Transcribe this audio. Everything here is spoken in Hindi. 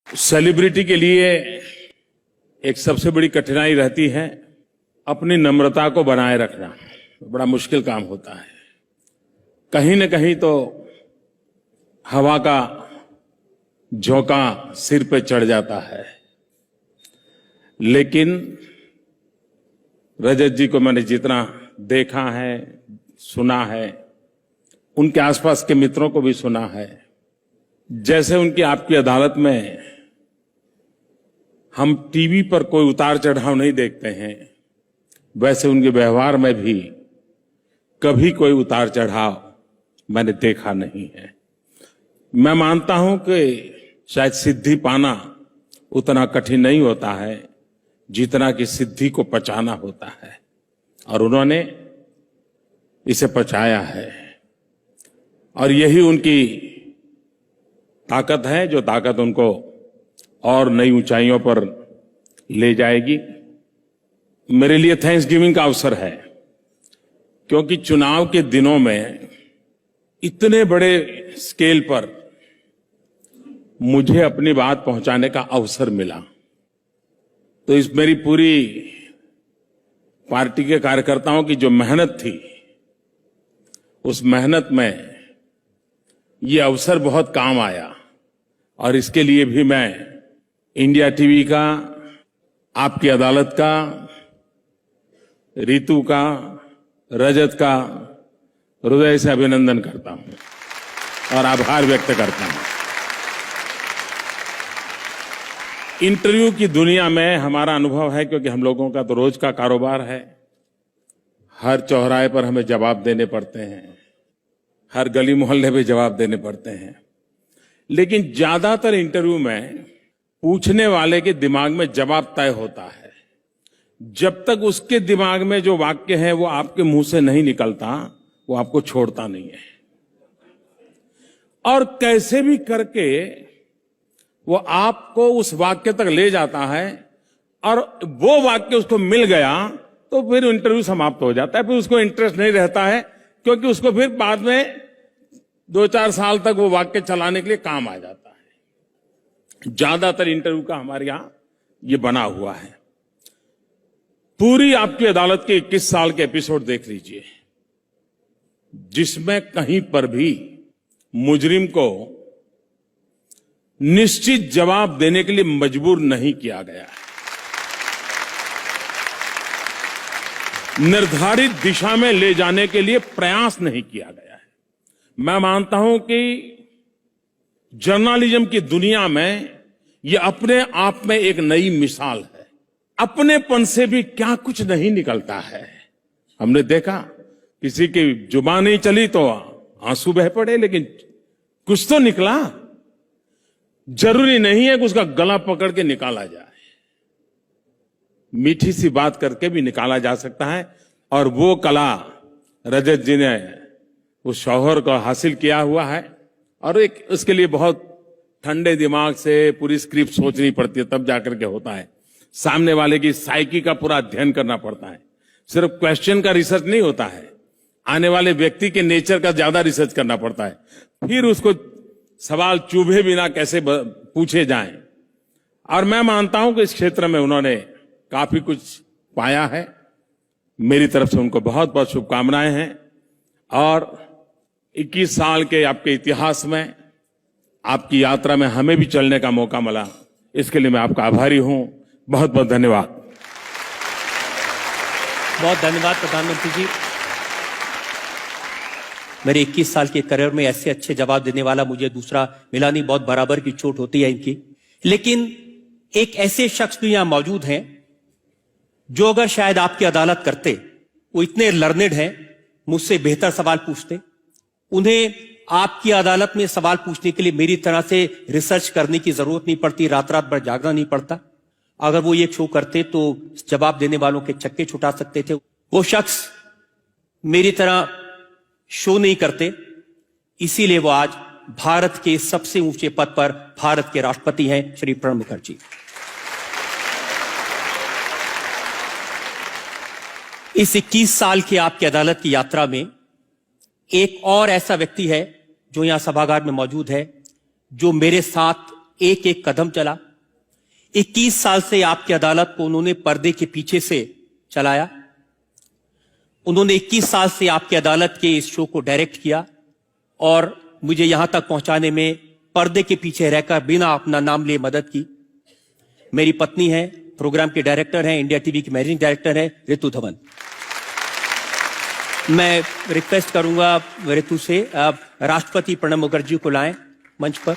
सेलिब्रिटी के लिए एक सबसे बड़ी कठिनाई रहती है अपनी नम्रता को बनाए रखना। बड़ा मुश्किल काम होता है। कहीं न कहीं तो हवा का झोंका सिर पे चढ़ जाता है, लेकिन रजत जी को मैंने जितना देखा है, सुना है, उनके आसपास के मित्रों को भी सुना है, जैसे उनकी आपकी अदालत में हम टीवी पर कोई उतार चढ़ाव नहीं देखते हैं, वैसे उनके व्यवहार में भी कभी कोई उतार चढ़ाव मैंने देखा नहीं है। मैं मानता हूं कि शायद सिद्धि पाना उतना कठिन नहीं होता है जितना कि सिद्धि को पचाना होता है, और उन्होंने इसे पचाया है, और यही उनकी ताकत है, जो ताकत उनको और नई ऊंचाइयों पर ले जाएगी। मेरे लिए थैंक्सगिविंग का अवसर है, क्योंकि चुनाव के दिनों में इतने बड़े स्केल पर मुझे अपनी बात पहुंचाने का अवसर मिला। तो इस मेरी पूरी पार्टी के कार्यकर्ताओं की जो मेहनत थी, उस मेहनत में ये अवसर बहुत काम आया, और इसके लिए भी मैं इंडिया टीवी का, आपकी अदालत का, रितु का, रजत का हृदय से अभिनंदन करता हूं और आभार व्यक्त करता हूं। इंटरव्यू की दुनिया में हमारा अनुभव है, क्योंकि हम लोगों का तो रोज का कारोबार है। हर चौराहे पर हमें जवाब देने पड़ते हैं, हर गली मोहल्ले में जवाब देने पड़ते हैं, लेकिन ज्यादातर इंटरव्यू में पूछने वाले के दिमाग में जवाब तय होता है। जब तक उसके दिमाग में जो वाक्य है वो आपके मुंह से नहीं निकलता, वो आपको छोड़ता नहीं है, और कैसे भी करके वो आपको उस वाक्य तक ले जाता है, और वो वाक्य उसको मिल गया तो फिर इंटरव्यू समाप्त हो जाता है। फिर उसको इंटरेस्ट नहीं रहता है, क्योंकि उसको फिर बाद में 2-4 साल तक वो वाक्य चलाने के लिए काम आ जाता है। ज्यादातर इंटरव्यू का हमारे यहां ये बना हुआ है। पूरी आपकी अदालत के 21 साल के एपिसोड देख लीजिए, जिसमें कहीं पर भी मुजरिम को निश्चित जवाब देने के लिए मजबूर नहीं किया गया है। निर्धारित दिशा में ले जाने के लिए प्रयास नहीं किया गया है। मैं मानता हूं कि जर्नलिज्म की दुनिया में यह अपने आप में एक नई मिसाल है। अपनेपन से भी क्या कुछ नहीं निकलता है। हमने देखा, किसी की जुबान नहीं चली तो आंसू बह पड़े, लेकिन कुछ तो निकला। जरूरी नहीं है कि उसका गला पकड़ के निकाला जाए, मीठी सी बात करके भी निकाला जा सकता है, और वो कला रजत जी ने उस शौहर को हासिल किया हुआ है। और एक उसके लिए बहुत ठंडे दिमाग से पूरी स्क्रिप्ट सोचनी पड़ती है, तब जाकर के होता है। सामने वाले की साइकी का पूरा अध्ययन करना पड़ता है। सिर्फ क्वेश्चन का रिसर्च नहीं होता है, आने वाले व्यक्ति के नेचर का ज्यादा रिसर्च करना पड़ता है। फिर उसको सवाल चुभे बिना कैसे पूछे जाएं। और मैं मानता हूं कि इस क्षेत्र में उन्होंने काफी कुछ पाया है। मेरी तरफ से उनको बहुत बहुत शुभकामनाएं हैं, और 21 साल के आपके इतिहास में, आपकी यात्रा में हमें भी चलने का मौका मिला, इसके लिए मैं आपका आभारी हूं। बहुत बहुत धन्यवाद। बहुत धन्यवाद प्रधानमंत्री जी। मेरे 21 साल के करियर में ऐसे अच्छे जवाब देने वाला मुझे दूसरा मिला नहीं। बहुत बराबर की चोट होती है इनकी। लेकिन एक ऐसे शख्स भी यहां मौजूद हैं जो अगर शायद आपकी अदालत करते, वो इतने लर्नेड हैं, मुझसे बेहतर सवाल पूछते। उन्हें आपकी अदालत में सवाल पूछने के लिए मेरी तरह से रिसर्च करने की जरूरत नहीं पड़ती, रात रात भर जागना नहीं पड़ता। अगर वो ये शो करते तो जवाब देने वालों के चक्के छुटा सकते थे। वो शख्स मेरी तरह शो नहीं करते, इसीलिए वो आज भारत के सबसे ऊंचे पद पर भारत के राष्ट्रपति हैं, श्री प्रणब मुखर्जी। इस 21 साल की आपकी अदालत की यात्रा में एक और ऐसा व्यक्ति है जो यहां सभागार में मौजूद है, जो मेरे साथ एक एक कदम चला। 21 साल से आपकी अदालत को उन्होंने पर्दे के पीछे से चलाया। उन्होंने 21 साल से आपकी अदालत के इस शो को डायरेक्ट किया और मुझे यहां तक पहुंचाने में पर्दे के पीछे रहकर बिना अपना नाम लिए मदद की। मेरी पत्नी है, प्रोग्राम के डायरेक्टर हैं, इंडिया टीवी की मैनेजिंग डायरेक्टर है ऋतु धवन। मैं रिक्वेस्ट करूंगा ऋतु से, आप राष्ट्रपति प्रणब मुखर्जी को लाएं मंच पर।